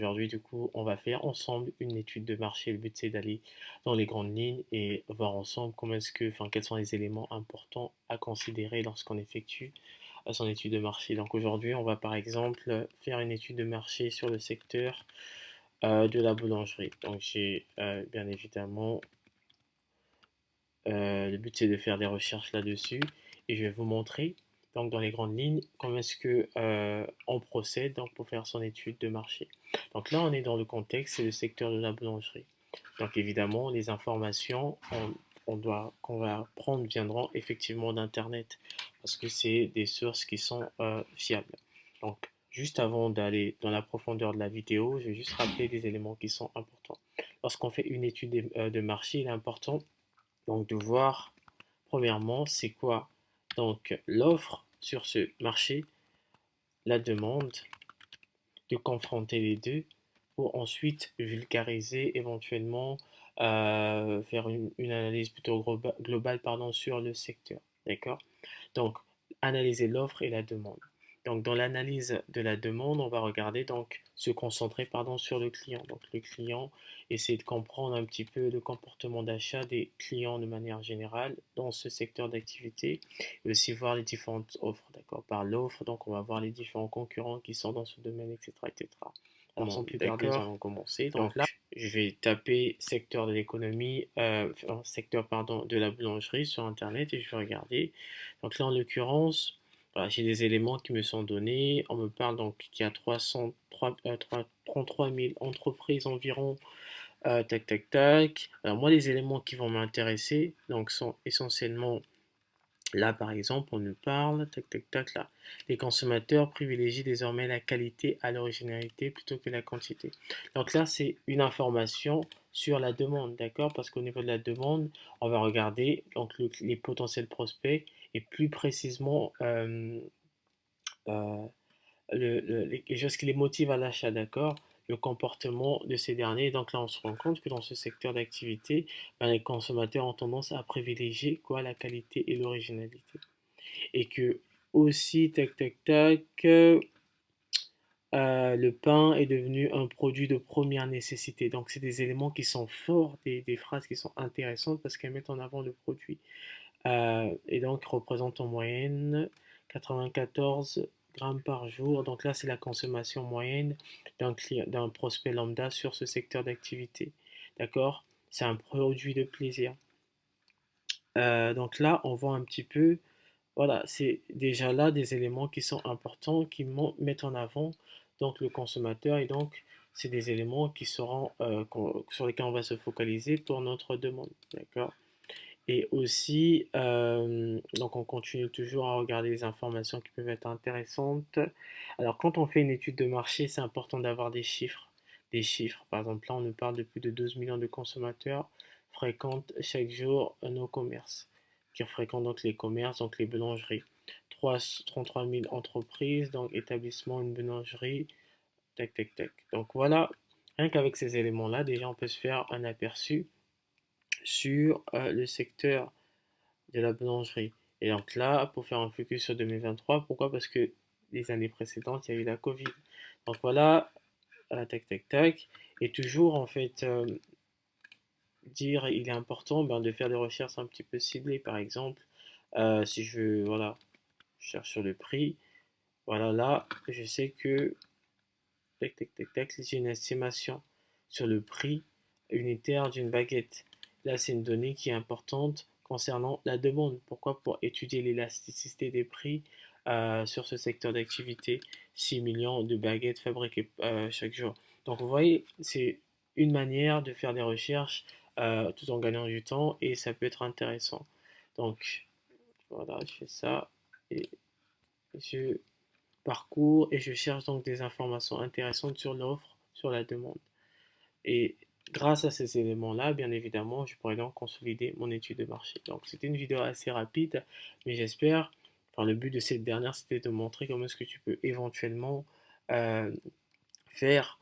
Aujourd'hui, du coup, on va faire ensemble une étude de marché. Le but, c'est d'aller dans les grandes lignes et voir ensemble quels sont les éléments importants à considérer lorsqu'on effectue son étude de marché. Donc aujourd'hui, on va par exemple faire une étude de marché sur le secteur de la boulangerie. Donc j'ai bien évidemment, le but, c'est de faire des recherches là-dessus et je vais vous montrer donc dans les grandes lignes comment est-ce que on procède donc pour faire son étude de marché. Donc là, on est dans le contexte, c'est le secteur de la boulangerie. Donc évidemment, les informations qu'on va prendre viendront effectivement d'Internet parce que c'est des sources qui sont fiables. Donc juste avant d'aller dans la profondeur de la vidéo, je vais juste rappeler des éléments qui sont importants. Lorsqu'on fait une étude de marché, il est important donc de voir premièrement c'est quoi donc l'offre sur ce marché, la demande, de confronter les deux pour ensuite vulgariser éventuellement faire une analyse plutôt globale pardon, sur le secteur. D'accord? Donc, analyser l'offre et la demande. Donc, dans l'analyse de la demande, on va regarder, donc, se concentrer, pardon, sur le client. Donc, le client, essayer de comprendre un petit peu le comportement d'achat des clients de manière générale dans ce secteur d'activité et aussi voir les différentes offres, d'accord? Par l'offre, donc, on va voir les différents concurrents qui sont dans ce domaine, etc., etc. Alors, sans plus tarder, nous allons commencer. Donc, je vais taper secteur de l'économie, secteur, pardon, de la boulangerie sur Internet et je vais regarder. Donc là, en l'occurrence, voilà, j'ai des éléments qui me sont donnés. On me parle donc qu'il y a 33 000 entreprises environ. Tac, tac, tac. Alors moi, les éléments qui vont m'intéresser donc sont essentiellement là, par exemple, on nous parle, tac, tac, tac, là. Les consommateurs privilégient désormais la qualité à l'originalité plutôt que la quantité. Donc là, c'est une information sur la demande, d'accord? Parce qu'au niveau de la demande, on va regarder donc les potentiels prospects et plus précisément euh, les choses qui les motivent à l'achat, d'accord? Le comportement de ces derniers. Donc là, on se rend compte que dans ce secteur d'activité, ben, les consommateurs ont tendance à privilégier quoi, la qualité et l'originalité et que aussi, tac, tac, tac, le pain est devenu un produit de première nécessité. Donc, c'est des éléments qui sont forts, des phrases qui sont intéressantes parce qu'elles mettent en avant le produit. Et donc, représente en moyenne 94 grammes par jour. Donc là, c'est la consommation moyenne d'un prospect lambda sur ce secteur d'activité. D'accord? C'est un produit de plaisir. Donc là, on voit un petit peu voilà, c'est déjà là des éléments qui sont importants, mettent en avant donc le consommateur et donc c'est des éléments qui seront sur lesquels on va se focaliser pour notre demande, d'accord? Et aussi, donc on continue toujours à regarder les informations qui peuvent être intéressantes. Alors quand on fait une étude de marché, c'est important d'avoir des chiffres. Des chiffres, par exemple là on nous parle de plus de 12 millions de consommateurs fréquentent chaque jour nos commerces, qui fréquentent donc les commerces, donc les boulangeries. 33 000 entreprises, donc établissement, une boulangerie, tac tac tac. Donc voilà, rien qu'avec ces éléments-là, déjà on peut se faire un aperçu sur le secteur de la boulangerie. Et donc là, pour faire un focus sur 2023, pourquoi? Parce que les années précédentes, il y a eu la Covid. Donc voilà, tac, tac, tac. Et toujours, en fait, dire, il est important ben, de faire des recherches un petit peu ciblées. Par exemple, si je veux, voilà, je cherche sur le prix. Voilà, là, je sais que, tac, tac, tac, tac, j'ai une estimation sur le prix unitaire d'une baguette. Là, c'est une donnée qui est importante concernant la demande. Pourquoi? Pour étudier l'élasticité des prix sur ce secteur d'activité. 6 millions de baguettes fabriquées chaque jour. Donc, vous voyez, c'est une manière de faire des recherches tout en gagnant du temps et ça peut être intéressant. Donc, voilà, je fais ça et je parcours et je cherche donc des informations intéressantes sur l'offre, sur la demande. Et grâce à ces éléments-là, bien évidemment, je pourrais donc consolider mon étude de marché. Donc c'était une vidéo assez rapide, mais j'espère, enfin le but de cette dernière, c'était de montrer comment est-ce que tu peux éventuellement euh, faire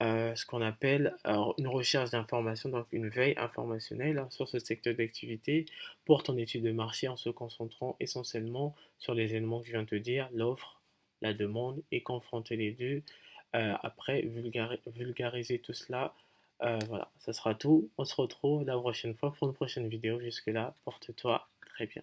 ce qu'on appelle une recherche d'information, donc une veille informationnelle hein, sur ce secteur d'activité pour ton étude de marché en se concentrant essentiellement sur les éléments que je viens de te dire, l'offre, la demande et confronter les deux après vulgariser tout cela. Voilà, ça sera tout. On se retrouve la prochaine fois pour une prochaine vidéo. Jusque-là, porte-toi très bien.